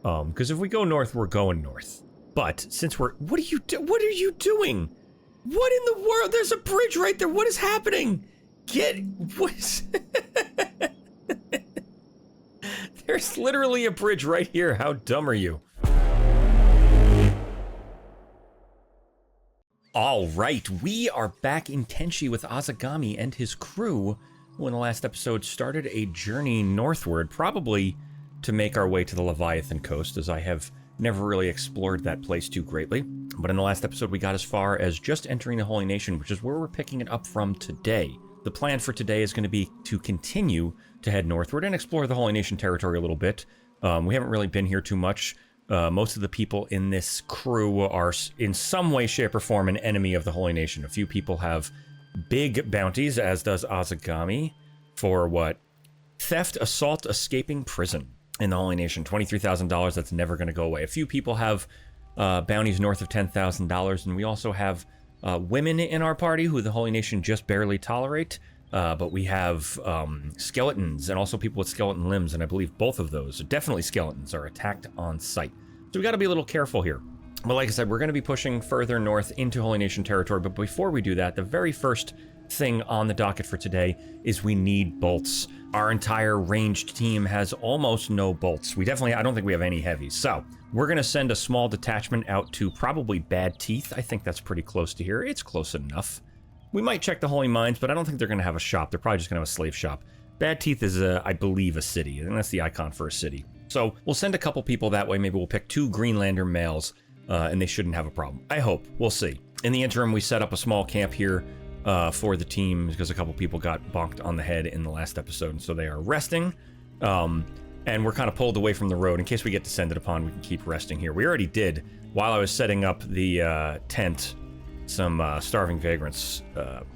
Because if we go north, we're going north. But since we're... What are you doing? What in the world? There's a bridge right there. What is happening? There's literally a bridge right here. How dumb are you? All right, we are back in Kenshi with Azegami and his crew, who in the last episode started a journey northward, probably to make our way to the Leviathan coast, as I have never really explored that place too greatly. But in the last episode, we got as far as just entering the Holy Nation, which is where we're picking it up from today. The plan for today is going to be to continue to head northward and explore the Holy Nation territory a little bit. We haven't really been here too much. Most of the people in this crew are in some way, shape, or form an enemy of the Holy Nation. A few people have big bounties, as does Azegami, for what? Theft, assault, escaping prison in the Holy Nation. $23,000, that's never going to go away. A few people have bounties north of $10,000, and we also have women in our party who the Holy Nation just barely tolerate. But we have skeletons and also people with skeleton limbs, and I believe both of those, definitely skeletons, are attacked on sight. So we got to be a little careful here. But like I said, we're going to be pushing further north into Holy Nation territory, but before we do that, the very first thing on the docket for today is we need bolts. Our entire ranged team has almost no bolts. I don't think we have any heavies. So we're going to send a small detachment out to probably Bad Teeth. I think that's pretty close to here. It's close enough. We might check the Holy Mines, but I don't think they're going to have a shop. They're probably just going to have a slave shop. Bad Teeth is, I believe, a city. I think that's the icon for a city. So we'll send a couple people that way. Maybe we'll pick 2 Greenlander males, and they shouldn't have a problem. I hope. We'll see. In the interim, we set up a small camp here for the team because a couple people got bonked on the head in the last episode, and so they are resting. And we're kind of pulled away from the road. In case we get descended upon, we can keep resting here. We already did. While I was setting up the tent, some starving vagrants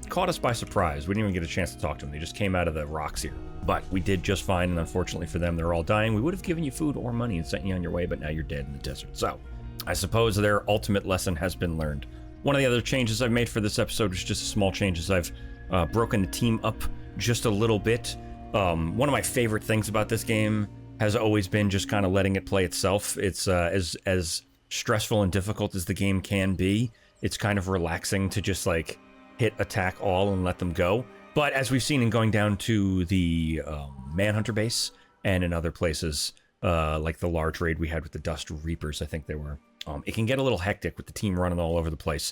caught us by surprise. We didn't even get a chance to talk to them. They just came out of the rocks here. But we did just fine, and unfortunately for them, they're all dying. We would have given you food or money and sent you on your way, but now you're dead in the desert. So I suppose their ultimate lesson has been learned. One of the other changes I've made for this episode was just a small changes. I've broken the team up just a little bit. One of my favorite things about this game has always been just kind of letting it play itself. It's as stressful and difficult as the game can be. It's kind of relaxing to just like hit attack all and let them go. But as we've seen in going down to the Manhunter base and in other places, like the large raid we had with the Dust Reapers, I think they were, it can get a little hectic with the team running all over the place.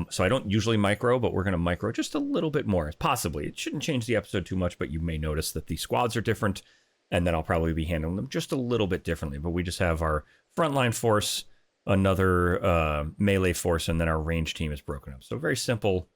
So I don't usually micro, but we're going to micro just a little bit more, possibly. It shouldn't change the episode too much, but you may notice that the squads are different, and then I'll probably be handling them just a little bit differently. But we just have our frontline force, another melee force, and then our range team is broken up. So very simple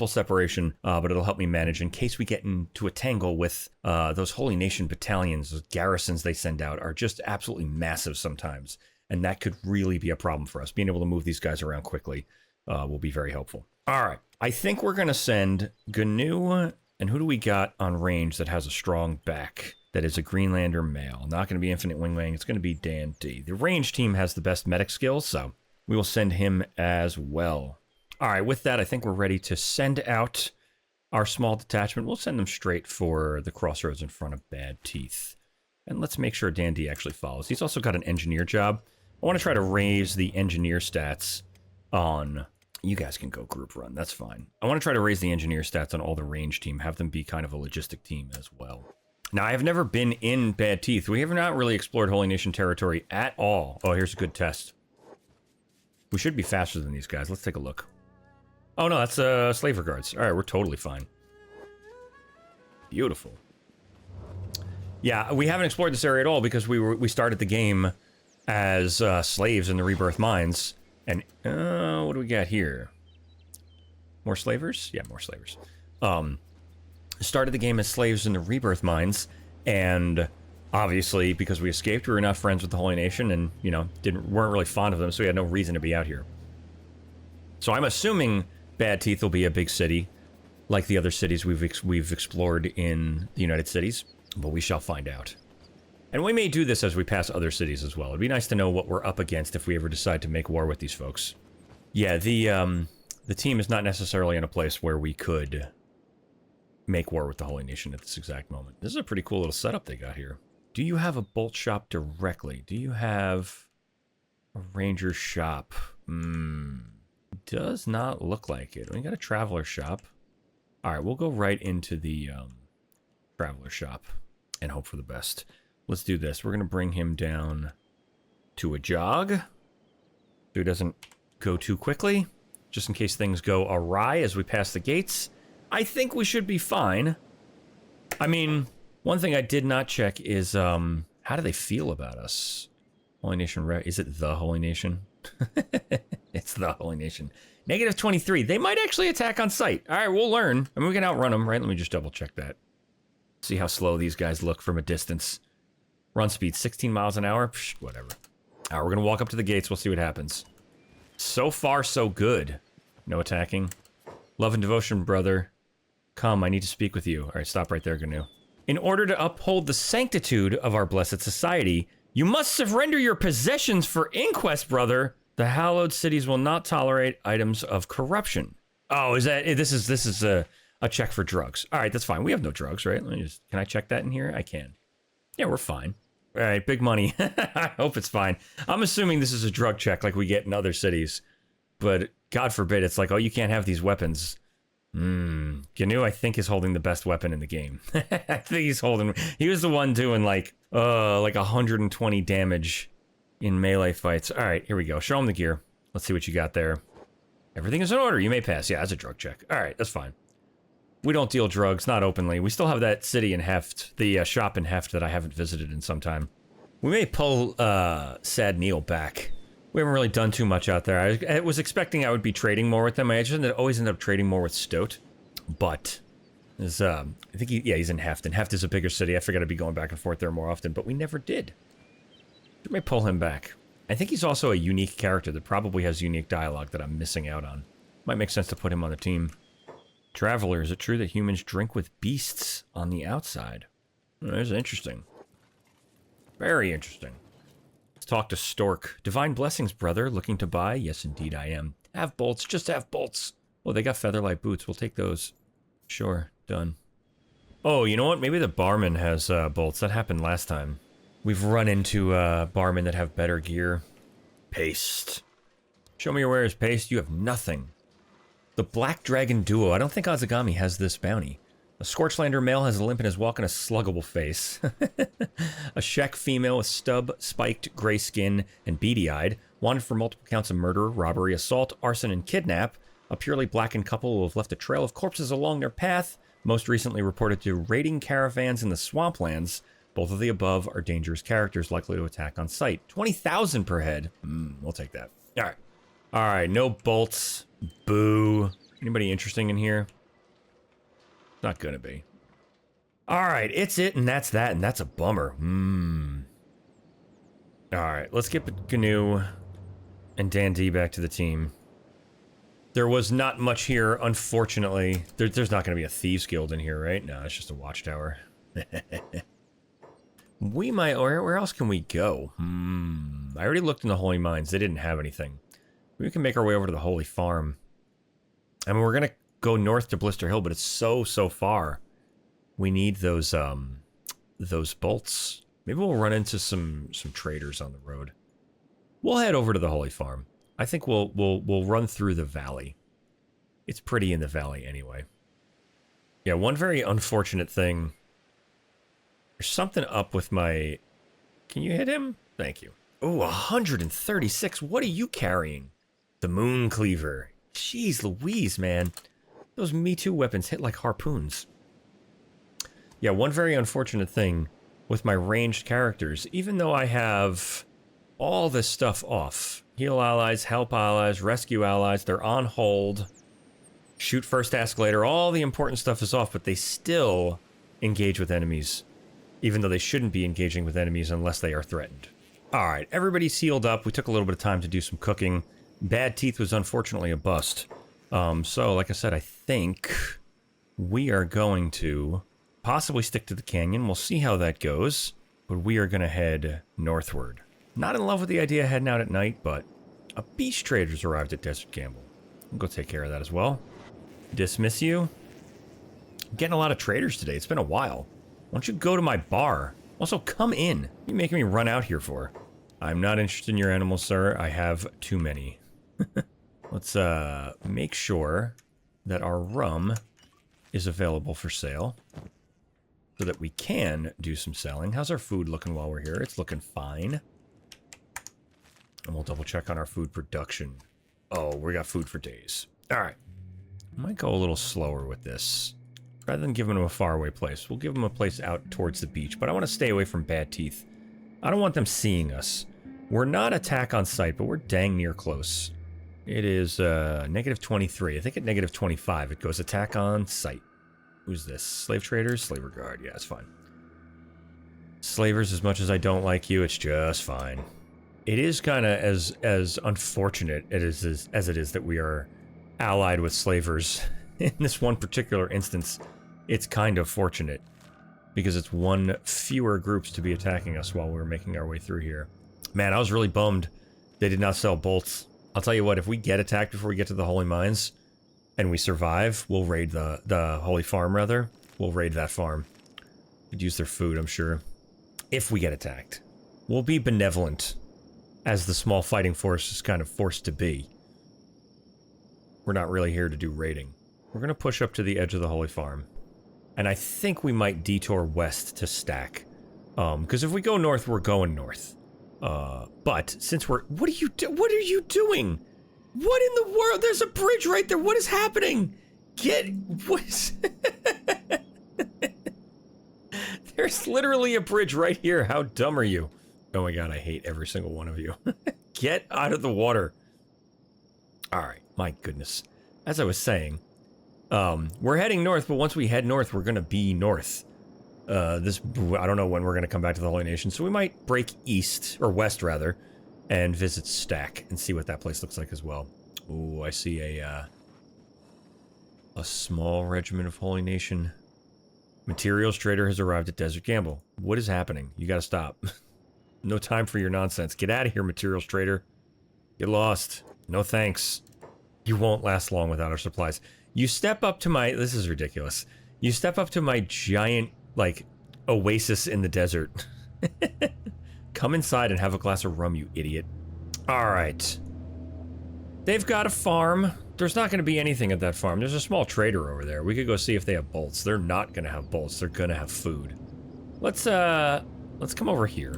separation, but it'll help me manage in case we get into a tangle with those Holy Nation battalions. Those garrisons they send out are just absolutely massive sometimes, and that could really be a problem for us. Being able to move these guys around quickly will be very helpful. All right, I think we're going to send Gnu, and who do we got on range that has a strong back? That is a Greenlander male. Not going to be Infinite Wingwang. It's going to be Dan D. The range team has the best medic skills, so we will send him as well. All right, with that, I think we're ready to send out our small detachment. We'll send them straight for the crossroads in front of Bad Teeth. And let's make sure Dan D actually follows. He's also got an engineer job. I want to try to raise the engineer stats on... You guys can go group run. That's fine. I want to try to raise the engineer stats on all the range team. Have them be kind of a logistic team as well. Now, I have never been in Bad Teeth. We have not really explored Holy Nation territory at all. Oh, here's a good test. We should be faster than these guys. Let's take a look. Oh, no, that's Slaver Guards. All right, we're totally fine. Beautiful. Yeah, we haven't explored this area at all because we started the game as slaves in the Rebirth Mines. And what do we got here? More slavers? Yeah, more slavers. Started the game as slaves in the Rebirth Mines, and obviously, because we escaped, we were not friends with the Holy Nation, and, you know, weren't really fond of them, so we had no reason to be out here. So I'm assuming Bad Teeth will be a big city, like the other cities we've explored in the United Cities, but we shall find out. And we may do this as we pass other cities as well. It'd be nice to know what we're up against if we ever decide to make war with these folks. Yeah, the team is not necessarily in a place where we could make war with the Holy Nation at this exact moment. This is a pretty cool little setup they got here. Do you have a bolt shop directly? Do you have a ranger shop? Does not look like it. We got a traveler shop. All right, we'll go right into the traveler shop and hope for the best. Let's do this. We're going to bring him down to a jog so he doesn't go too quickly, just in case things go awry as we pass the gates. I think we should be fine. I mean, one thing I did not check is how do they feel about us? Holy Nation, is it the Holy Nation? It's the Holy Nation. -23. They might actually attack on sight. All right, we'll learn. I mean, we can outrun them, right? Let me just double check that. See how slow these guys look from a distance. Run speed, 16 miles an hour. Psh, whatever. All right, we're going to walk up to the gates. We'll see what happens. So far, so good. No attacking. Love and devotion, brother. Come, I need to speak with you. All right, stop right there, Gnu. In order to uphold the sanctitude of our blessed society, you must surrender your possessions for inquest, brother. The hallowed cities will not tolerate items of corruption. Oh, is that... This is a check for drugs. All right, that's fine. We have no drugs, right? Let me just... Can I check that in here? I can. Yeah, we're fine. All right, big money. I hope it's fine. I'm assuming this is a drug check like we get in other cities. But God forbid, it's like, oh, you can't have these weapons. Gnu, I think, is holding the best weapon in the game. I think he's holding... He was the one doing like 120 damage in melee fights. All right, here we go. Show him the gear. Let's see what you got there. Everything is in order. You may pass. Yeah, that's a drug check. All right, that's fine. We don't deal drugs, not openly. We still have that city in Heft, the shop in Heft that I haven't visited in some time. We may pull Sad Neil back. We haven't really done too much out there. I was expecting I would be trading more with them. I just always end up trading more with Stoat. But, I think he's in Heft, and Heft is a bigger city. I figured I'd be going back and forth there more often, but we never did. We may pull him back. I think he's also a unique character that probably has unique dialogue that I'm missing out on. Might make sense to put him on the team. Traveler, is it true that humans drink with beasts on the outside? Oh, that's interesting. Very interesting. Let's talk to Stork. Divine blessings, brother. Looking to buy? Yes, indeed I am. Have bolts. Just have bolts. Oh, they got featherlight boots. We'll take those. Sure. Done. Oh, you know what? Maybe the barman has bolts. That happened last time. We've run into barmen that have better gear. Paste. Show me your wares, Paste. You have nothing. The Black Dragon Duo. I don't think Azegami has this bounty. A Scorchlander male has a limp in his walk and a sluggable face. A Shek female with stub-spiked gray skin and beady-eyed. Wanted for multiple counts of murder, robbery, assault, arson, and kidnap. A purely blackened couple who have left a trail of corpses along their path. Most recently reported to raiding caravans in the swamplands. Both of the above are dangerous characters likely to attack on sight. 20,000 per head. We'll take that. All right. All right, no bolts. Boo. Anybody interesting in here? Not gonna be. All right, it's it, and that's that, and that's a bummer. All right, let's get Gnu and Dan D back to the team. There was not much here, unfortunately. There's not gonna be a Thieves Guild in here, right? No, it's just a watchtower. We might, or where else can we go? I already looked in the Holy Mines. They didn't have anything. We can make our way over to the Holy Farm. I mean, we're gonna go north to Blister Hill, but it's so far. We need those bolts. Maybe we'll run into some traders on the road. We'll head over to the Holy Farm. I think we'll run through the valley. It's pretty in the valley anyway. Yeah, one very unfortunate thing. There's something up with my... Can you hit him? Thank you. Oh, 136. What are you carrying? The Moon Cleaver. Jeez Louise, man. Those Me Too weapons hit like harpoons. Yeah, one very unfortunate thing with my ranged characters, even though I have all this stuff off. Heal allies, help allies, rescue allies, they're on hold. Shoot first, ask later, all the important stuff is off, but they still engage with enemies. Even though they shouldn't be engaging with enemies unless they are threatened. Alright, everybody's healed up. We took a little bit of time to do some cooking. Bad Teeth was unfortunately a bust. So, like I said, I think we are going to possibly stick to the canyon. We'll see how that goes. But we are going to head northward. Not in love with the idea of heading out at night, but a beast trader's arrived at Desert Gamble. We'll go take care of that as well. Dismiss you. I'm getting a lot of traders today. It's been a while. Why don't you go to my bar? Also, come in. What are you making me run out here for? I'm not interested in your animals, sir. I have too many. Let's make sure that our rum is available for sale so that we can do some selling. How's our food looking while we're here? It's looking fine. And we'll double check on our food production. Oh, we got food for days. All right. Might go a little slower with this. Rather than giving them a faraway place, we'll give them a place out towards the beach. But I want to stay away from bad teeth. I don't want them seeing us. We're not attack on sight, but we're dang near close. It is negative 23. I think at negative 25 it goes attack on sight. Who's this? Slave traders? Slaver guard. Yeah, it's fine. Slavers, as much as I don't like you, it's just fine. It is kind of as unfortunate as it is that we are allied with slavers. In this one particular instance, it's kind of fortunate. Because it's one fewer groups to be attacking us while we're making our way through here. Man, I was really bummed they did not sell bolts. I'll tell you what, if we get attacked before we get to the Holy Mines, and we survive, we'll raid the Holy Farm, rather. We'll raid that farm. Could use their food, I'm sure. If we get attacked. We'll be benevolent, as the small fighting force is kind of forced to be. We're not really here to do raiding. We're going to push up to the edge of the Holy Farm. And I think we might detour west to stack. Because if we go north, we're going north. But since we're... What are you doing? What in the world? There's a bridge right there. What is happening? What is... There's literally a bridge right here. How dumb are you? Oh my god, I hate every single one of you. Get out of the water. Alright, my goodness. As I was saying, we're heading north, but once we head north, we're gonna be north. I don't know when we're gonna come back to the Holy Nation, so we might break east, or west rather, and visit Stack and see what that place looks like as well. Ooh, I see a small regiment of Holy Nation. Materials trader has arrived at Desert Gamble. What is happening? You gotta stop. No time for your nonsense. Get out of here, materials trader. Get lost. No thanks. You won't last long without our supplies. You step up to my... This is ridiculous. You step up to my giant, like, oasis in the desert. Come inside and have a glass of rum, you idiot. Alright. They've got a farm. There's not going to be anything at that farm. There's a small trader over there. We could go see if they have bolts. They're not going to have bolts. They're going to have food. Let's come over here.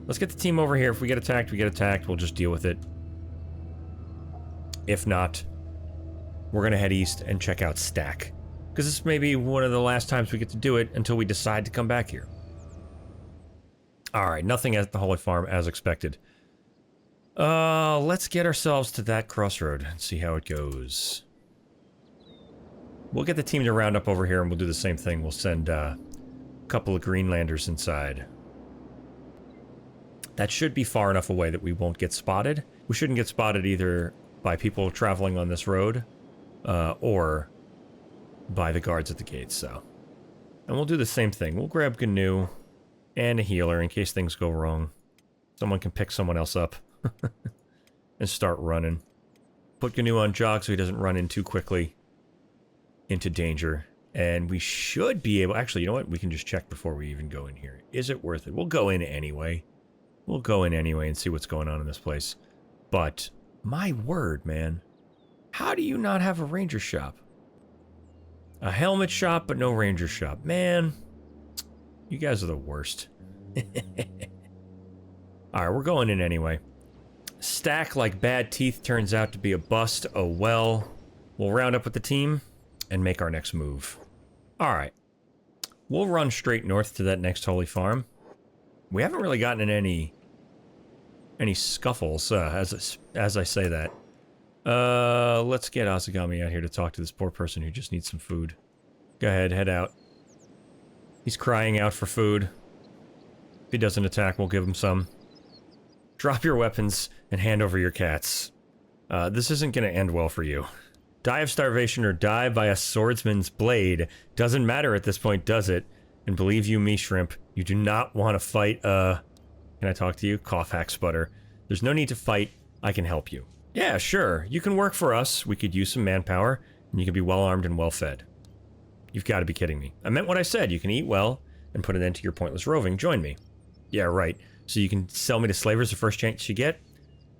Let's get the team over here. If we get attacked, we get attacked. We'll just deal with it. If not, we're going to head east and check out Stack. Because this may be one of the last times we get to do it until we decide to come back here. Alright, nothing at the Holy Farm as expected. Let's get ourselves to that crossroad and see how it goes. We'll get the team to round up over here and we'll do the same thing. We'll send a couple of Greenlanders inside. That should be far enough away that we won't get spotted. We shouldn't get spotted either by people traveling on this road, or by the guards at the gates, so. And we'll do the same thing. We'll grab Gnu and a healer in case things go wrong. Someone can pick someone else up and start running. Put Gnu on jog so he doesn't run in too quickly into danger. And we should be able... Actually, you know what? We can just check before we even go in here. Is it worth it? We'll go in anyway. We'll go in anyway and see what's going on in this place. But, my word, man. How do you not have a ranger shop? A helmet shop, but no ranger shop. Man, you guys are the worst. Alright, we're going in anyway. Stack like bad teeth turns out to be a bust. Oh well. We'll round up with the team and make our next move. Alright. We'll run straight north to that next Holy Farm. We haven't really gotten in any scuffles, as I say that. Let's get Azegami out here to talk to this poor person who just needs some food. Go ahead, head out. He's crying out for food. If he doesn't attack, we'll give him some. Drop your weapons and hand over your cats. This isn't gonna end well for you. Die of starvation or die by a swordsman's blade. Doesn't matter at this point, does it? And believe you me, Shrimp, you do not want to fight, Can I talk to you? Cough, hack, sputter. There's no need to fight. I can help you. Yeah, sure. You can work for us. We could use some manpower, and you can be well-armed and well-fed. You've got to be kidding me. I meant what I said. You can eat well, and put an end to your pointless roving. Join me. Yeah, right. So you can sell me to slavers the first chance you get?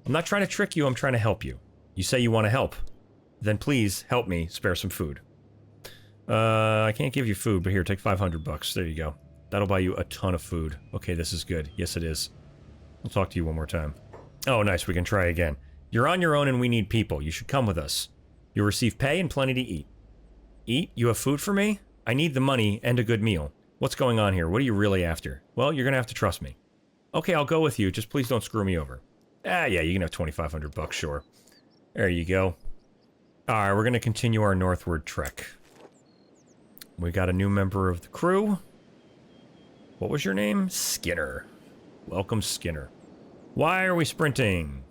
I'm not trying to trick you, I'm trying to help you. You say you want to help. Then please help me spare some food. I can't give you food, but here, take 500 bucks. There you go. That'll buy you a ton of food. Okay, this is good. Yes, it is. I'll talk to you one more time. Oh, nice. We can try again. You're on your own and we need people. You should come with us. You'll receive pay and plenty to eat. Eat? You have food for me? I need the money and a good meal. What's going on here? What are you really after? Well, you're gonna have to trust me. Okay, I'll go with you. Just please don't screw me over. Ah, yeah, you can have 2,500 bucks, sure. There you go. Alright, we're gonna continue our northward trek. We got a new member of the crew. What was your name? Skinner. Welcome, Skinner. Why are we sprinting?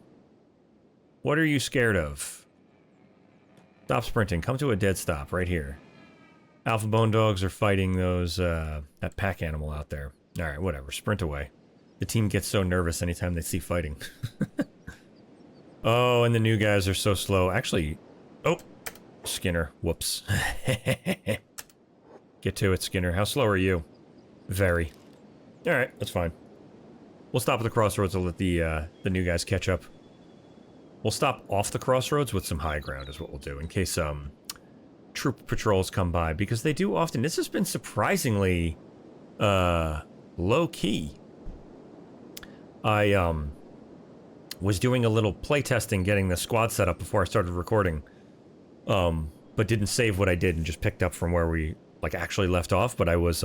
What are you scared of? Stop sprinting. Come to a dead stop right here. Alpha bone dogs are fighting those, that pack animal out there. Alright, whatever. Sprint away. The team gets so nervous anytime they see fighting. Oh, and the new guys are so slow. Actually, oh, Skinner. Whoops. Get to it, Skinner. How slow are you? Very. Alright, that's fine. We'll stop at the crossroads and let the new guys catch up. We'll stop off the crossroads with some high ground is what we'll do, in case, troop patrols come by, because they do often. This has been surprisingly, low-key. I, was doing a little playtesting getting the squad set up before I started recording, but didn't save what I did and just picked up from where we, like, actually left off, but I was,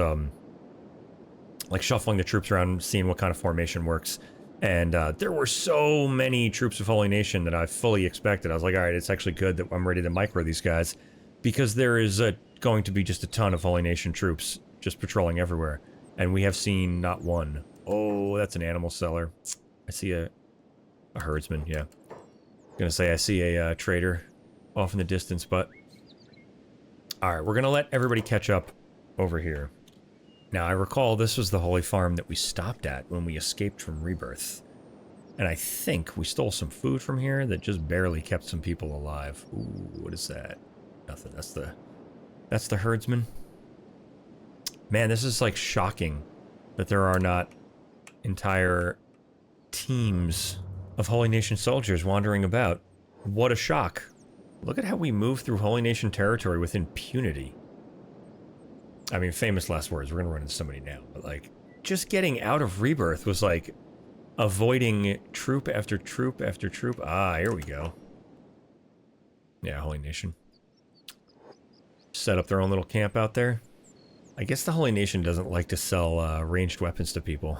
like, shuffling the troops around, seeing what kind of formation works, and, there were so many troops of Holy Nation that I fully expected. I was like, alright, it's actually good that I'm ready to micro these guys, because there is going to be just a ton of Holy Nation troops just patrolling everywhere, and we have seen not one. Oh, that's an animal seller. I see a herdsman, yeah. Gonna say I see a trader off in the distance, but... Alright, we're gonna let everybody catch up over here. Now, I recall this was the Holy Farm that we stopped at when we escaped from Rebirth. And I think we stole some food from here that just barely kept some people alive. Ooh, what is that? Nothing. That's the herdsman. Man, this is, like, shocking that there are not entire teams of Holy Nation soldiers wandering about. What a shock. Look at how we move through Holy Nation territory with impunity. I mean, famous last words. We're gonna run into somebody now. But, like, just getting out of Rebirth was, like, avoiding troop after troop after troop. Ah, here we go. Yeah, Holy Nation. Set up their own little camp out there. I guess the Holy Nation doesn't like to sell ranged weapons to people.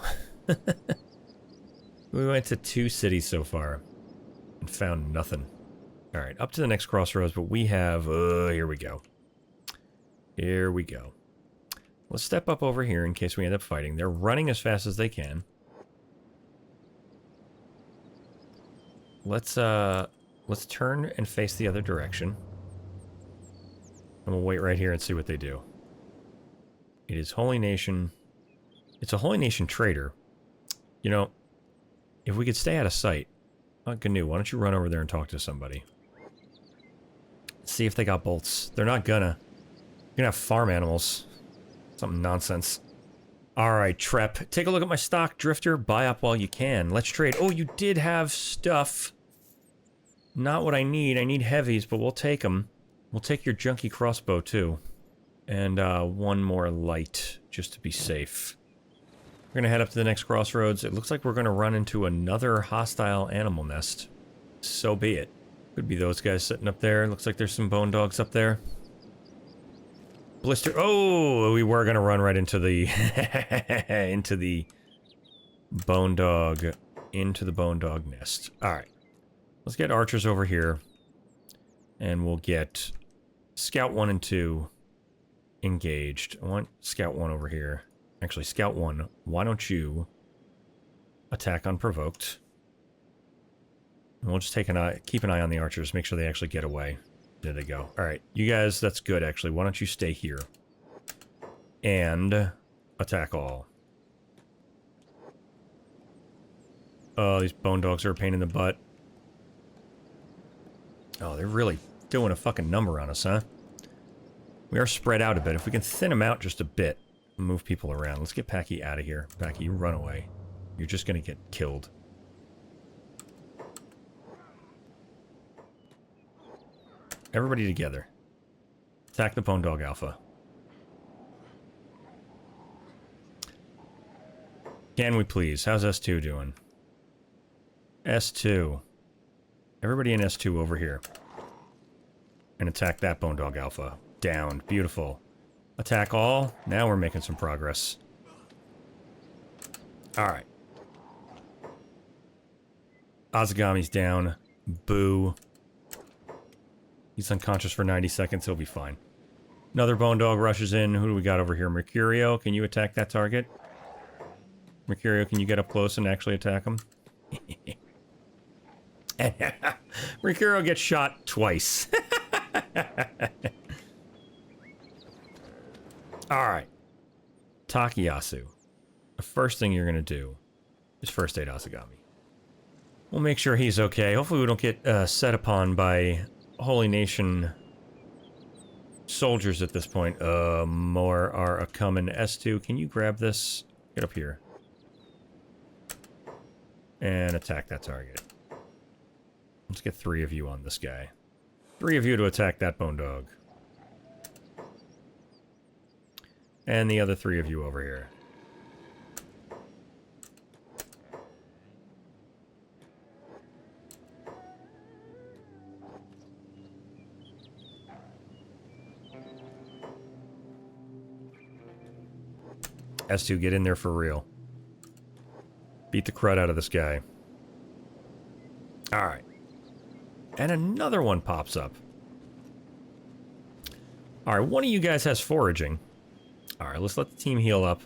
We went to 2 cities so far and found nothing. Alright, up to the next crossroads, but we have... here we go. Here we go. Let's step up over here in case we end up fighting. They're running as fast as they can. Let's turn and face the other direction. And we'll wait right here and see what they do. It is Holy Nation. It's a Holy Nation trader. You know, if we could stay out of sight. Gnu, why don't you run over there and talk to somebody? See if they got bolts. They're not gonna. You're gonna have farm animals. Something nonsense. Alright, Trep. Take a look at my stock, Drifter. Buy up while you can. Let's trade. Oh, you did have stuff. Not what I need. I need heavies, but we'll take them. We'll take your junky crossbow, too. And, one more light, just to be safe. We're gonna head up to the next crossroads. It looks like we're gonna run into another hostile animal nest. So be it. Could be those guys sitting up there. Looks like there's some bone dogs up there. Blister. Oh, we were gonna run right into the into the bone dog nest. All right, let's get archers over here, and we'll get Scout 1 and 2 engaged. I want Scout 1 over here. Actually, Scout 1, why don't you attack unprovoked? And we'll just take an eye, keep an eye on the archers, make sure they actually get away. There they go. Alright, you guys, that's good, actually. Why don't you stay here? And attack all. Oh, these bone dogs are a pain in the butt. Oh, they're really doing a fucking number on us, huh? We are spread out a bit. If we can thin them out just a bit, move people around. Let's get Packy out of here. Packy, you run away. You're just gonna get killed. Everybody together. Attack the bone dog alpha. Can we please? How's S2 doing? S2. Everybody in S2 over here. And attack that bone dog alpha. Down. Beautiful. Attack all. Now we're making some progress. Alright. Azegami's down. Boo. He's unconscious for 90 seconds. He'll be fine. Another bone dog rushes in. Who do we got over here? Mercurio, can you attack that target? Mercurio, can you get up close and actually attack him? Mercurio gets shot twice. Alright. Takayasu. The first thing you're going to do is first aid Azegami. We'll make sure he's okay. Hopefully we don't get set upon by Holy Nation soldiers at this point. More are a-coming. S2, can you grab this? Get up here. And attack that target. Let's get 3 of you on this guy. 3 of you to attack that bone dog. And the other 3 of you over here. S2, get in there for real. Beat the crud out of this guy. Alright. And another one pops up. Alright, one of you guys has foraging. Alright, let's let the team heal up.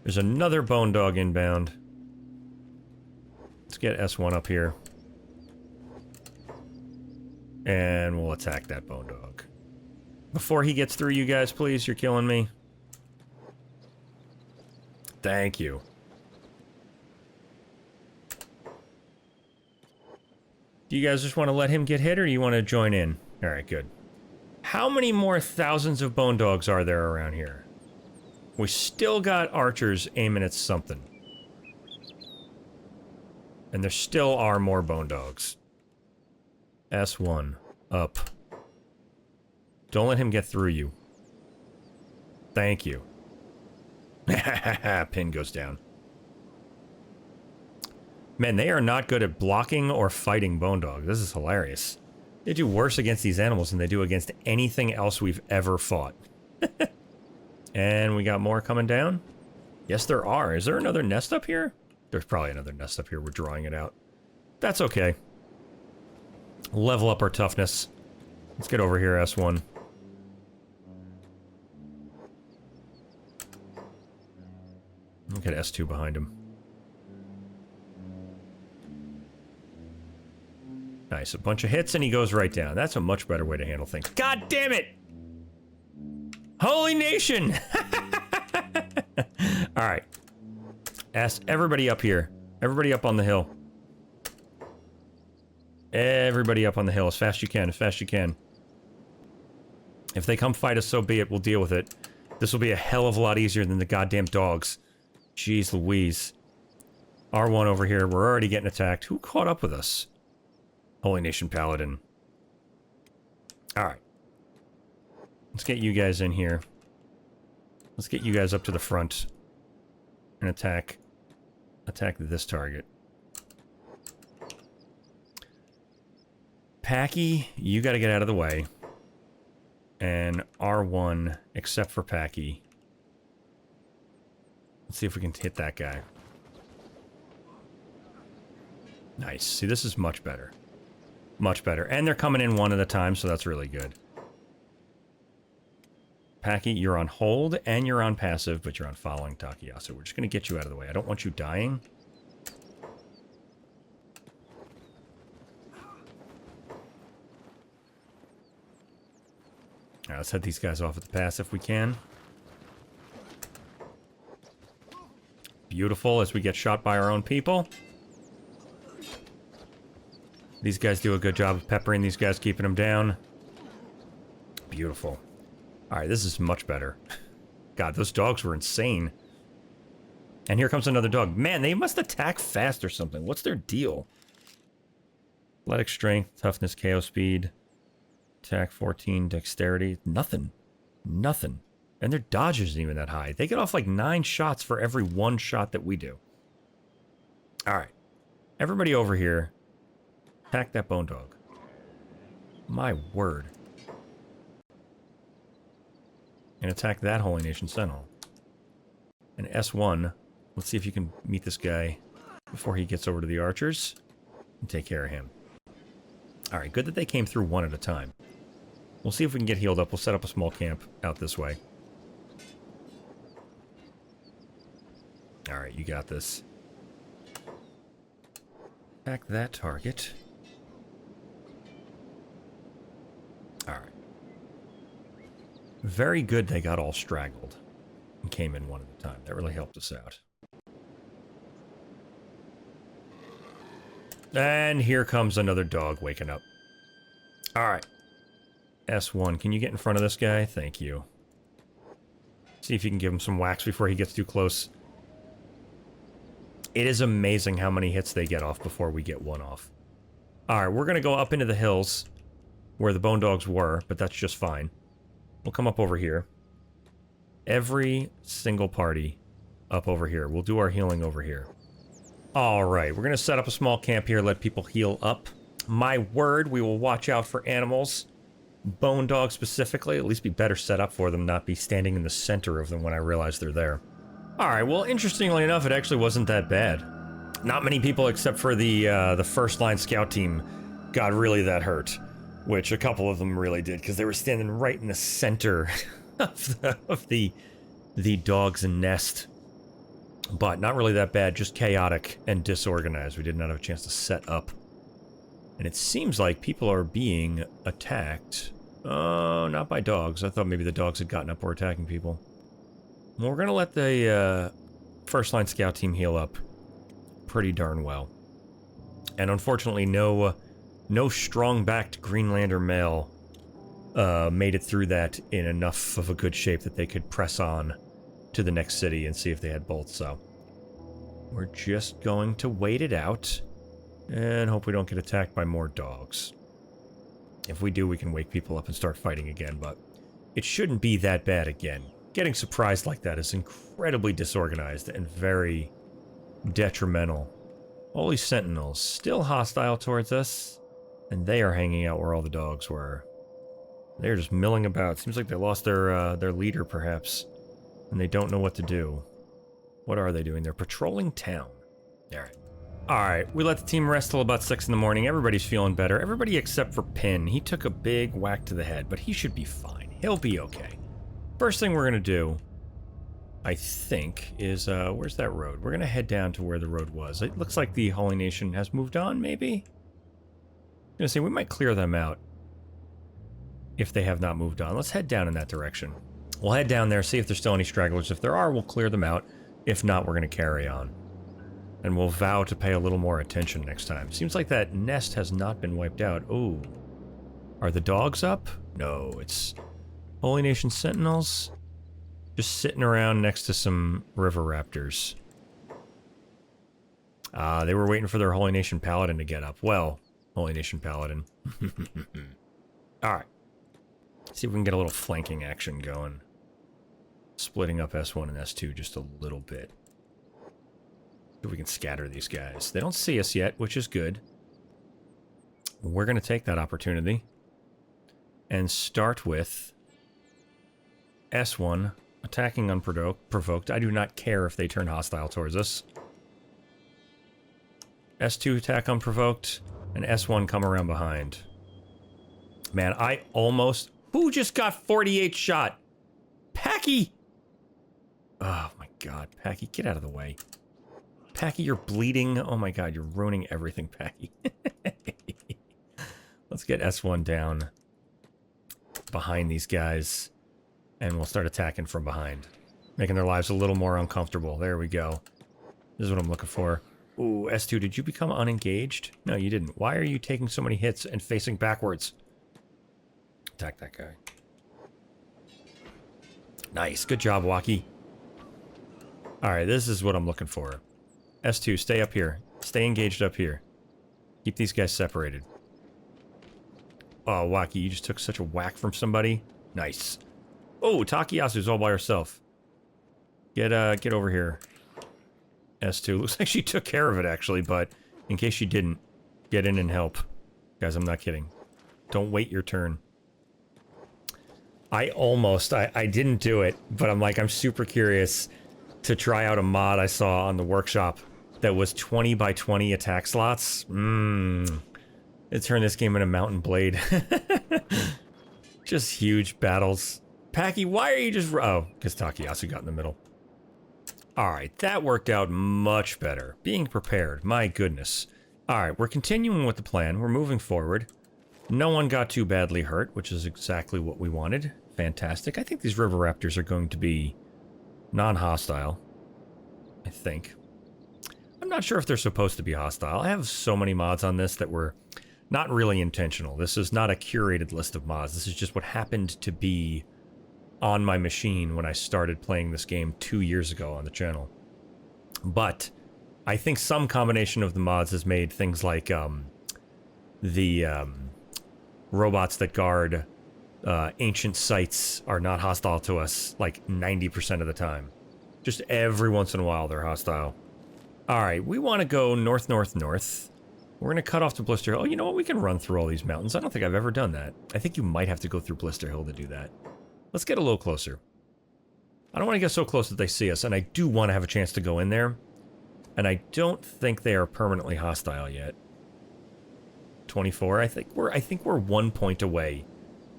There's another bone dog inbound. Let's get S1 up here. And we'll attack that bone dog. Before he gets through, you guys, please, you're killing me. Thank you. Do you guys just want to let him get hit, or do you want to join in? Alright, good. How many more thousands of bone dogs are there around here? We still got archers aiming at something. And there still are more bone dogs. S1. Up. Don't let him get through you. Thank you. Pin goes down. Man, they are not good at blocking or fighting bone dogs. This is hilarious. They do worse against these animals than they do against anything else we've ever fought. And we got more coming down? Yes, there are. Is there another nest up here? There's probably another nest up here. We're drawing it out. That's okay. Level up our toughness. Let's get over here, S1. Look at S2 behind him. Nice. A bunch of hits and he goes right down. That's a much better way to handle things. God damn it! Holy Nation! Alright. Ask everybody up here. Everybody up on the hill. Everybody up on the hill as fast as you can. As fast as you can. If they come fight us, so be it. We'll deal with it. This will be a hell of a lot easier than the goddamn dogs. Jeez Louise. R1 over here. We're already getting attacked. Who caught up with us? Holy Nation Paladin. Alright. Let's get you guys in here. Let's get you guys up to the front. And attack this target. Packy, you gotta get out of the way. And R1, except for Packy. Let's see if we can hit that guy. Nice. See, this is much better. Much better. And they're coming in one at a time, so that's really good. Packy, you're on hold, and you're on passive, but you're on following Takayasu. We're just going to get you out of the way. I don't want you dying. Alright, let's head these guys off at the pass if we can. Beautiful, as we get shot by our own people. These guys do a good job of peppering these guys, keeping them down. Beautiful. Alright, this is much better. God, those dogs were insane. And here comes another dog. Man, they must attack fast or something. What's their deal? Athletic strength, toughness, KO speed, attack 14, dexterity. Nothing. Nothing. And their dodge isn't even that high. They get off like 9 shots for every 1 shot that we do. Alright. Everybody over here. Attack that bone dog. My word. And attack that Holy Nation Sentinel. And S1. Let's see if you can meet this guy before he gets over to the archers. And take care of him. Alright, good that they came through one at a time. We'll see if we can get healed up. We'll set up a small camp out this way. Alright, you got this. Attack that target. Alright. Very good they got all straggled and came in one at a time. That really helped us out. And here comes another dog waking up. Alright. S1, can you get in front of this guy? Thank you. See if you can give him some whacks before he gets too close. It is amazing how many hits they get off before we get one off. Alright, we're gonna go up into the hills where the bone dogs were, but that's just fine. We'll come up over here. Every single party up over here. We'll do our healing over here. Alright, we're gonna set up a small camp here, let people heal up. My word, we will watch out for animals. Bone dogs specifically, at least be better set up for them, not be standing in the center of them when I realize they're there. Alright, well, interestingly enough, it actually wasn't that bad. Not many people except for the first-line scout team got really that hurt. Which a couple of them really did, because they were standing right in the center of the dog's nest. But not really that bad, just chaotic and disorganized. We did not have a chance to set up. And it seems like people are being attacked. Oh, not by dogs. I thought maybe the dogs had gotten up or attacking people. Well, we're gonna let the first-line scout team heal up pretty darn well. And unfortunately, no strong-backed Greenlander male made it through that in enough of a good shape that they could press on to the next city and see if they had bolts, so we're just going to wait it out and hope we don't get attacked by more dogs. If we do, we can wake people up and start fighting again, but it shouldn't be that bad again. Getting surprised like that is incredibly disorganized and very detrimental. Holy Sentinels, still hostile towards us, and they are hanging out where all the dogs were. They're just milling about. Seems like they lost their leader, perhaps, and they don't know what to do. What are they doing? They're patrolling town. Alright. Alright, we let the team rest till about 6 in the morning. Everybody's feeling better. Everybody except for Pin. He took a big whack to the head, but he should be fine. He'll be okay. First thing we're gonna do, I think, is, where's that road? We're gonna head down to where the road was. It looks like the Holy Nation has moved on, maybe? I'm gonna say, we might clear them out if they have not moved on. Let's head down in that direction. We'll head down there, see if there's still any stragglers. If there are, we'll clear them out. If not, we're gonna carry on. And we'll vow to pay a little more attention next time. Seems like that nest has not been wiped out. Oh. Are the dogs up? No, it's Holy Nation Sentinels. Just sitting around next to some river raptors. They were waiting for their Holy Nation Paladin to get up. Well, Holy Nation Paladin. Alright. See if we can get a little flanking action going. Splitting up S1 and S2 just a little bit. See if we can scatter these guys. They don't see us yet, which is good. We're going to take that opportunity and start with S1 attacking unprovoked. I do not care if they turn hostile towards us. S2 attack unprovoked, and S1 come around behind. Man, I almost... Who just got 48 shot? Packy! Oh my god, Packy, get out of the way. Packy, you're bleeding. Oh my god, you're ruining everything, Packy. Let's get S1 down behind these guys, and we'll start attacking from behind. Making their lives a little more uncomfortable. There we go. This is what I'm looking for. Ooh, S2, did you become unengaged? No, you didn't. Why are you taking so many hits and facing backwards? Attack that guy. Nice. Good job, Waki. Alright, this is what I'm looking for. S2, stay up here. Stay engaged up here. Keep these guys separated. Oh, Waki, you just took such a whack from somebody. Nice. Oh, Takayasu's all by herself. Get over here. S2. Looks like she took care of it, actually, but in case she didn't, get in and help. Guys, I'm not kidding. Don't wait your turn. I didn't do it, but I'm super curious to try out a mod I saw on the workshop that was 20 by 20 attack slots. It turned this game into Mountain Blade. Just huge battles. Packy, why are you just... Oh, because Takayasu got in the middle. Alright, that worked out much better. Being prepared, my goodness. Alright, we're continuing with the plan. We're moving forward. No one got too badly hurt, which is exactly what we wanted. Fantastic. I think these river raptors are going to be non-hostile. I think. I'm not sure if they're supposed to be hostile. I have so many mods on this that were not really intentional. This is not a curated list of mods. This is just what happened to be on my machine when I started playing this game 2 years ago on the channel. But I think some combination of the mods has made things like the robots that guard ancient sites are not hostile to us like 90% of the time. Just every once in a while they're hostile. Alright, we want to go north, north, north. We're going to cut off to Blister Hill. Oh, you know what? We can run through all these mountains. I don't think I've ever done that. I think you might have to go through Blister Hill to do that. Let's get a little closer. I don't want to get so close that they see us, and I do want to have a chance to go in there. And I don't think they are permanently hostile yet. 24. I think we're 1 point away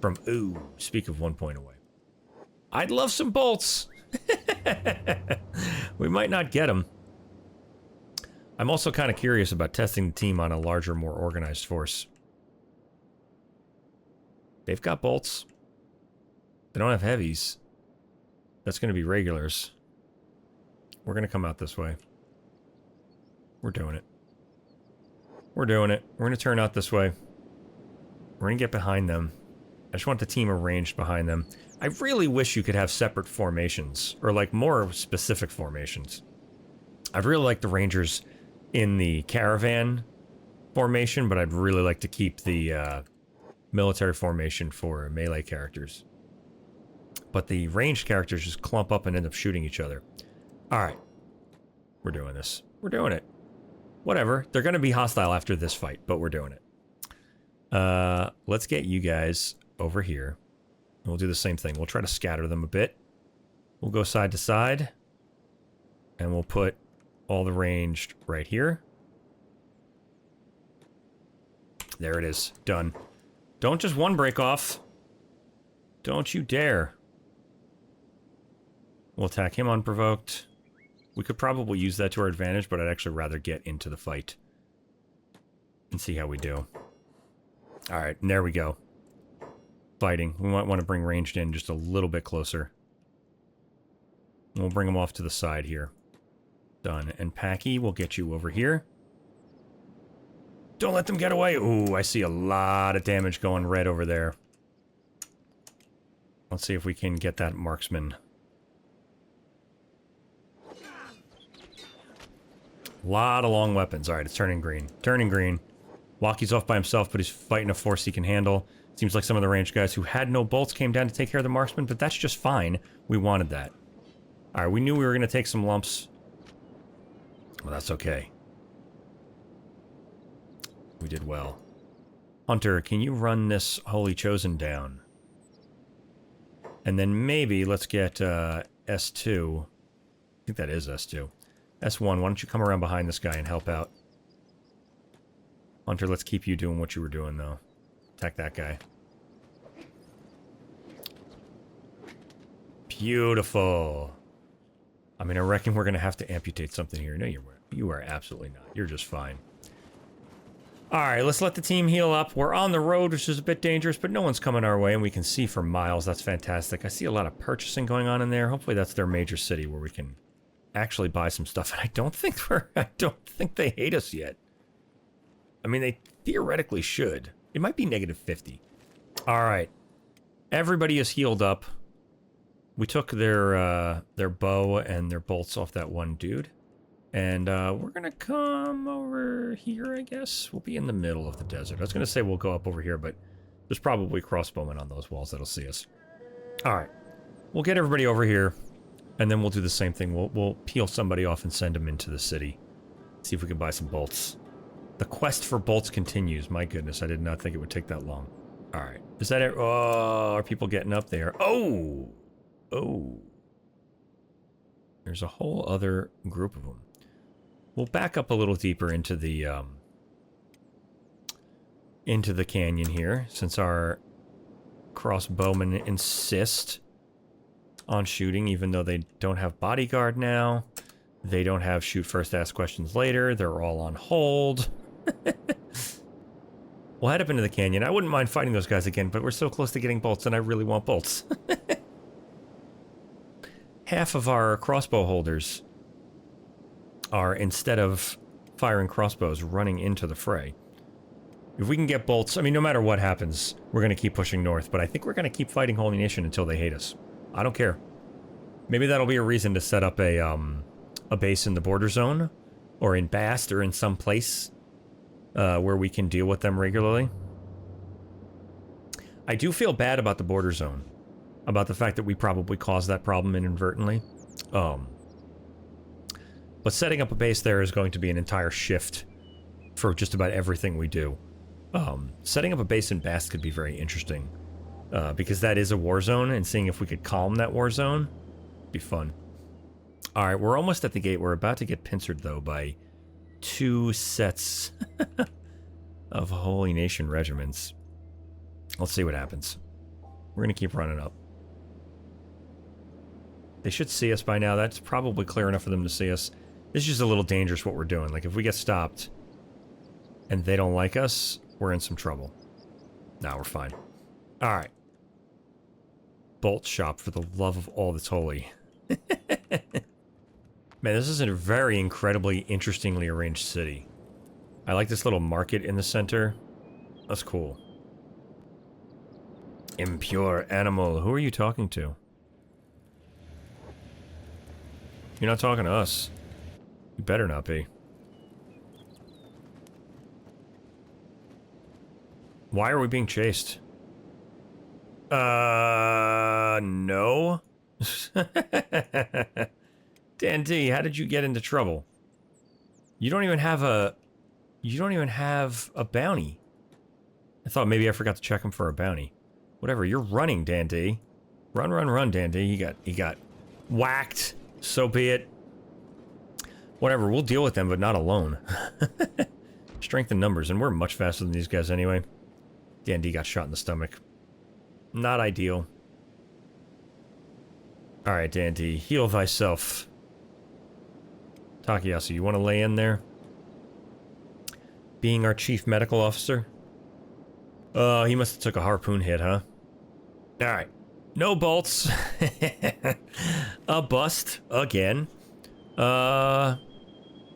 from... Ooh, speak of 1 point away. I'd love some bolts. We might not get them. I'm also kind of curious about testing the team on a larger, more organized force. They've got bolts. They don't have heavies. That's going to be regulars. We're going to come out this way. We're doing it. We're doing it. We're going to turn out this way. We're going to get behind them. I just want the team arranged behind them. I really wish you could have separate formations, or like more specific formations. I'd really like the Rangers in the caravan formation, but I'd really like to keep the military formation for melee characters. But the ranged characters just clump up and end up shooting each other. Alright. We're doing this. We're doing it. Whatever. They're going to be hostile after this fight, but we're doing it. Let's get you guys over here. We'll do the same thing. We'll try to scatter them a bit. We'll go side to side. And we'll put all the ranged right here. There it is. Done. Don't just one break off. Don't you dare. We'll attack him unprovoked. We could probably use that to our advantage, but I'd actually rather get into the fight. And see how we do. Alright, and there we go. Fighting. We might want to bring ranged in just a little bit closer. We'll bring them off to the side here. Done. And Packy will get you over here. Don't let them get away! Ooh, I see a lot of damage going red over there. Let's see if we can get that marksman. Lot of long weapons. Alright, it's turning green. Turning green. Waki's off by himself, but he's fighting a force he can handle. Seems like some of the ranged guys who had no bolts came down to take care of the marksman, but that's just fine. We wanted that. Alright, we knew we were going to take some lumps. Well, that's okay. We did well. Hunter, can you run this Holy Chosen down? And then maybe let's get S2. I think that is S2. S1, why don't you come around behind this guy and help out? Hunter, let's keep you doing what you were doing, though. Attack that guy. Beautiful. I mean, I reckon we're going to have to amputate something here. No, you are absolutely not. You're just fine. Alright, let's let the team heal up. We're on the road, which is a bit dangerous, but no one's coming our way, and we can see for miles. That's fantastic. I see a lot of purchasing going on in there. Hopefully that's their major city where we can actually buy some stuff. And I don't think they hate us yet. I mean, they theoretically should. It might be -50. Alright. Everybody is healed up. We took their bow and their bolts off that one dude. And we're going to come over here, I guess. We'll be in the middle of the desert. I was going to say we'll go up over here, but there's probably crossbowmen on those walls that'll see us. All right. We'll get everybody over here, and then we'll do the same thing. We'll peel somebody off and send them into the city. See if we can buy some bolts. The quest for bolts continues. My goodness, I did not think it would take that long. All right. Is that it? Oh, are people getting up there? Oh! Oh. There's a whole other group of them. We'll back up a little deeper into the canyon here, since our crossbowmen insist on shooting, even though they don't have bodyguard now. They don't have shoot first, ask questions later. They're all on hold. We'll head up into the canyon. I wouldn't mind fighting those guys again, but we're so close to getting bolts, and I really want bolts. Half of our crossbow holders are, instead of firing crossbows, running into the fray. If we can get bolts, I mean, no matter what happens, we're going to keep pushing north, but I think we're going to keep fighting Holy Nation until they hate us. I don't care. Maybe that'll be a reason to set up a base in the border zone, or in Bast, or in some place where we can deal with them regularly. I do feel bad about the border zone, about the fact that we probably caused that problem inadvertently. But setting up a base there is going to be an entire shift for just about everything we do. Setting up a base in Bast could be very interesting, because that is a war zone, and seeing if we could calm that war zone would be fun. Alright, we're almost at the gate. We're about to get pincered, though, by 2 sets of Holy Nation regiments. Let's see what happens. We're going to keep running up. They should see us by now. That's probably clear enough for them to see us. This is just a little dangerous what we're doing. Like, if we get stopped and they don't like us, we're in some trouble. No, we're fine. Alright. Bolt shop, for the love of all that's holy. Man, this is a very incredibly interestingly arranged city. I like this little market in the center. That's cool. Impure animal. Who are you talking to? You're not talking to us. You better not be. Why are we being chased? No. Dan D, how did you get into trouble? You don't even have a bounty. I thought maybe I forgot to check him for a bounty. Whatever, you're running, Dan D. Run, Dan D. He got whacked. So be it. Whatever, we'll deal with them, but not alone. Strength in numbers, and we're much faster than these guys anyway. Dan D got shot in the stomach. Not ideal. Alright, Dan D, heal thyself. Takayasu, you want to lay in there? Being our chief medical officer? He must have took a harpoon hit, huh? Alright. No bolts. A bust. Again. I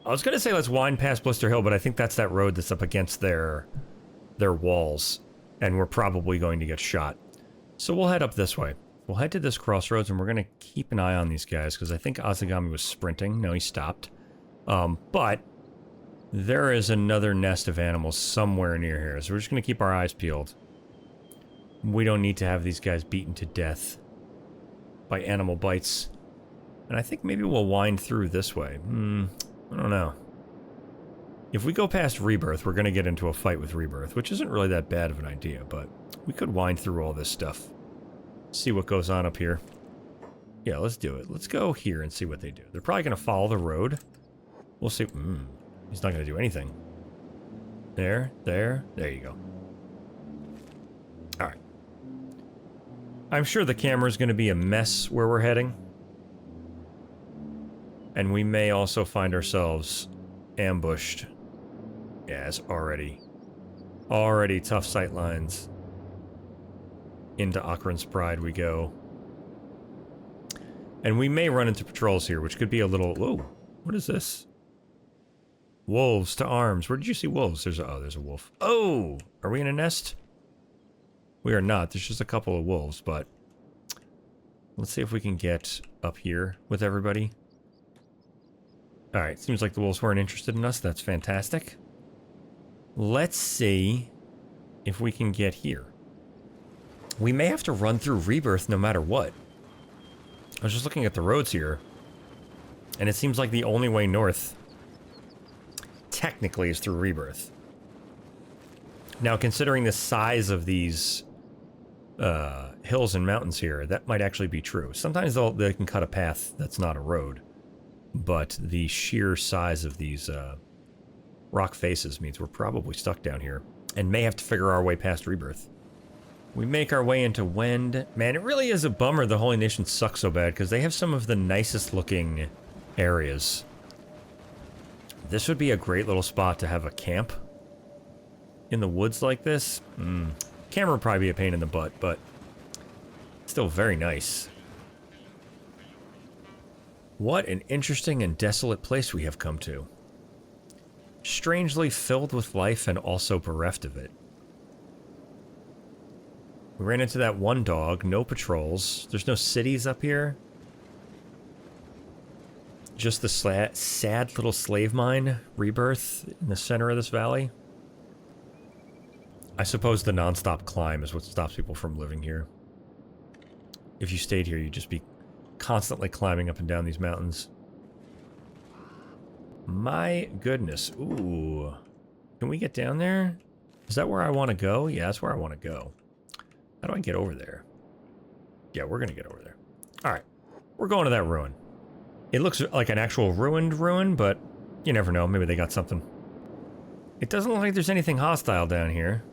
was gonna say let's wind past Blister Hill, but I think that's that road that's up against their walls. And we're probably going to get shot. So we'll head up this way. We'll head to this crossroads, and we're gonna keep an eye on these guys, because I think Azegami was sprinting. No, he stopped. But there is another nest of animals somewhere near here, so we're just gonna keep our eyes peeled. We don't need to have these guys beaten to death by animal bites. And I think maybe we'll wind through this way. I don't know. If we go past Rebirth, we're going to get into a fight with Rebirth, which isn't really that bad of an idea, but we could wind through all this stuff. See what goes on up here. Yeah, let's do it. Let's go here and see what they do. They're probably going to follow the road. We'll see. He's not going to do anything. There you go. Alright. I'm sure the camera's going to be a mess where we're heading. And we may also find ourselves ambushed. Yes, already tough sight lines. Into Akron's Pride we go. And we may run into patrols here, which could be a little... Whoa, what is this? Wolves to arms. Where did you see wolves? There's a wolf. Oh! Are we in a nest? We are not. There's just a couple of wolves, but... Let's see if we can get up here with everybody. Alright, seems like the wolves weren't interested in us. That's fantastic. Let's see if we can get here. We may have to run through Rebirth no matter what. I was just looking at the roads here, and it seems like the only way north, technically, is through Rebirth. Now, considering the size of these hills and mountains here, that might actually be true. Sometimes they can cut a path that's not a road, but the sheer size of these rock faces means we're probably stuck down here and may have to figure our way past Rebirth. We make our way into Wend. Man, it really is a bummer the Holy Nation sucks so bad, because they have some of the nicest looking areas. This would be a great little spot to have a camp in the woods like this. Camera would probably be a pain in the butt, but still very nice. What an interesting and desolate place we have come to. Strangely filled with life and also bereft of it. We ran into that one dog, no patrols. There's no cities up here. Just the sad little slave mine, Rebirth, in the center of this valley. I suppose the non-stop climb is what stops people from living here. If you stayed here, you'd just be constantly climbing up and down these mountains. My goodness. Ooh. Can we get down there? Is that where I want to go? Yeah, that's where I want to go. How do I get over there? Yeah, we're going to get over there. Alright. We're going to that ruin. It looks like an actual ruined ruin, but you never know. Maybe they got something. It doesn't look like there's anything hostile down here.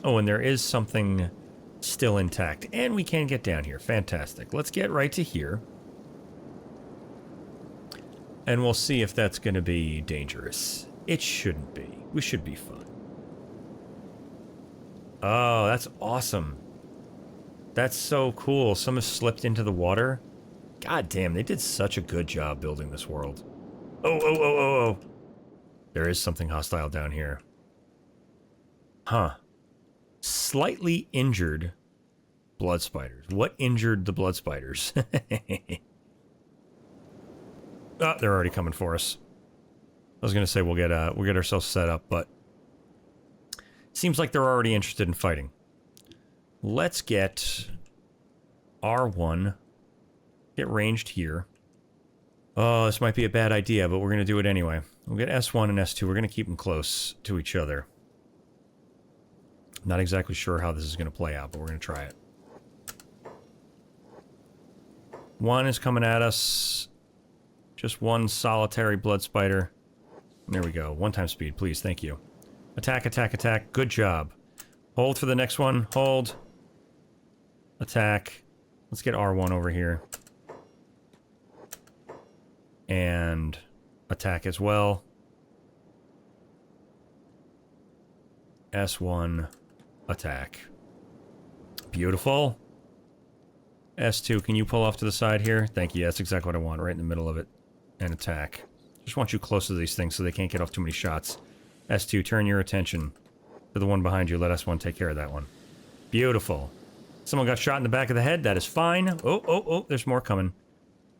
Oh, and there is something still intact. And we can get down here. Fantastic. Let's get right to here. And we'll see if that's going to be dangerous. It shouldn't be. We should be fine. Oh, that's awesome. That's so cool. Some have slipped into the water. God damn, they did such a good job building this world. Oh. There is something hostile down here. Huh. Slightly injured blood spiders. What injured the blood spiders? Oh, they're already coming for us. I was gonna say we'll get ourselves set up, but seems like they're already interested in fighting. Let's get R1. Get ranged here. Oh, this might be a bad idea, but we're gonna do it anyway. We'll get S1 and S2. We're gonna keep them close to each other. Not exactly sure how this is gonna play out, but we're gonna try it. One is coming at us. Just one solitary blood spider. There we go. 1 speed, please. Thank you. Attack, attack, attack. Good job. Hold for the next one. Hold. Attack. Let's get R1 over here. And attack as well. S1. Attack. Beautiful. S2, can you pull off to the side here? Thank you. That's exactly what I want. Right in the middle of it. And attack. Just want you close to these things so they can't get off too many shots. S2, turn your attention to the one behind you. Let S1 take care of that one. Beautiful. Someone got shot in the back of the head. That is fine. Oh, there's more coming.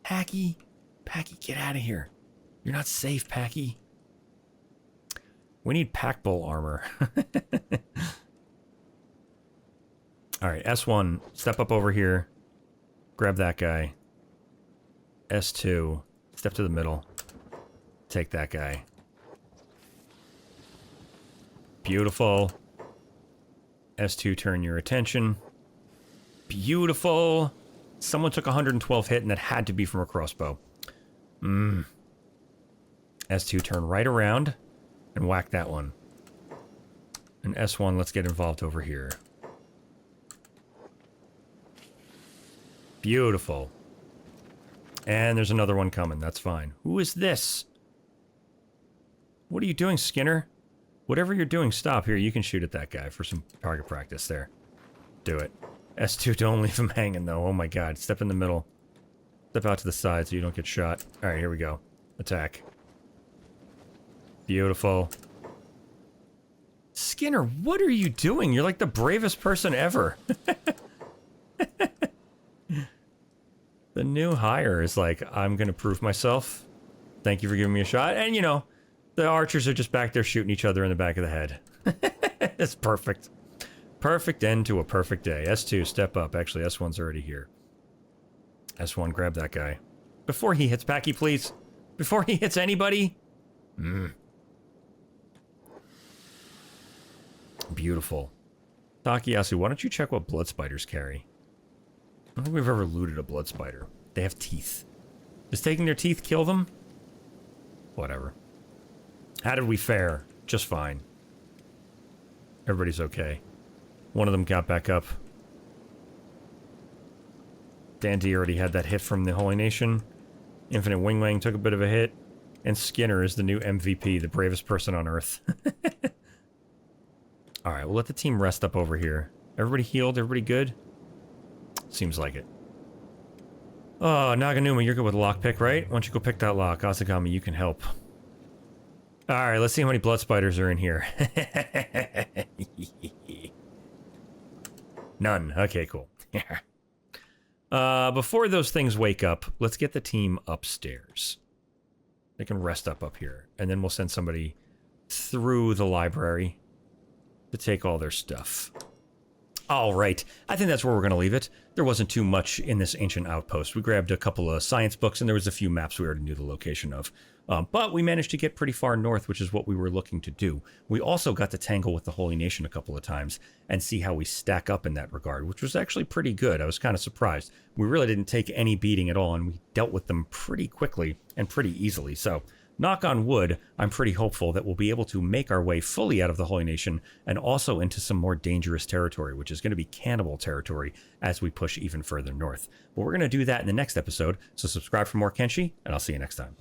Packy, get out of here. You're not safe, Packy. We need pack bull armor. Alright, S1, step up over here. Grab that guy. S2, step to the middle. Take that guy. Beautiful. S2, turn your attention. Beautiful. Someone took 112 hit, and that had to be from a crossbow. S2, turn right around and whack that one. And S1, let's get involved over here. Beautiful. And there's another one coming. That's fine. Who is this? What are you doing, Skinner? Whatever you're doing, stop here. You can shoot at that guy for some target practice there. Do it. S2, don't leave him hanging, though. Oh my god. Step in the middle. Step out to the side so you don't get shot. Alright, here we go. Attack. Beautiful. Skinner, what are you doing? You're like the bravest person ever. The new hire is like, I'm going to prove myself. Thank you for giving me a shot. And, you know, the archers are just back there shooting each other in the back of the head. It's perfect. Perfect end to a perfect day. S2, step up. Actually, S1's already here. S1, grab that guy. Before he hits Packy, please. Before he hits anybody. Beautiful. Takayasu, why don't you check what blood spiders carry? I don't think we've ever looted a blood spider. They have teeth. Does taking their teeth kill them? Whatever. How did we fare? Just fine. Everybody's okay. One of them got back up. Dante already had that hit from the Holy Nation. Infinite Wing Wang took a bit of a hit. And Skinner is the new MVP, the bravest person on Earth. Alright, we'll let the team rest up over here. Everybody healed? Everybody good? Seems like it. Oh, Naganuma, you're good with lockpick, right? Why don't you go pick that lock? Azegami, you can help. Alright, let's see how many blood spiders are in here. None. Okay, cool. Before those things wake up, let's get the team upstairs. They can rest up here. And then we'll send somebody through the library to take all their stuff. Alright, I think that's where we're going to leave it. There wasn't too much in this ancient outpost. We grabbed a couple of science books, and there was a few maps we already knew the location of. But we managed to get pretty far north, which is what we were looking to do. We also got to tangle with the Holy Nation a couple of times and see how we stack up in that regard, which was actually pretty good. I was kind of surprised. We really didn't take any beating at all, and we dealt with them pretty quickly and pretty easily. So, knock on wood, I'm pretty hopeful that we'll be able to make our way fully out of the Holy Nation and also into some more dangerous territory, which is going to be cannibal territory as we push even further north. But we're going to do that in the next episode, so subscribe for more Kenshi, and I'll see you next time.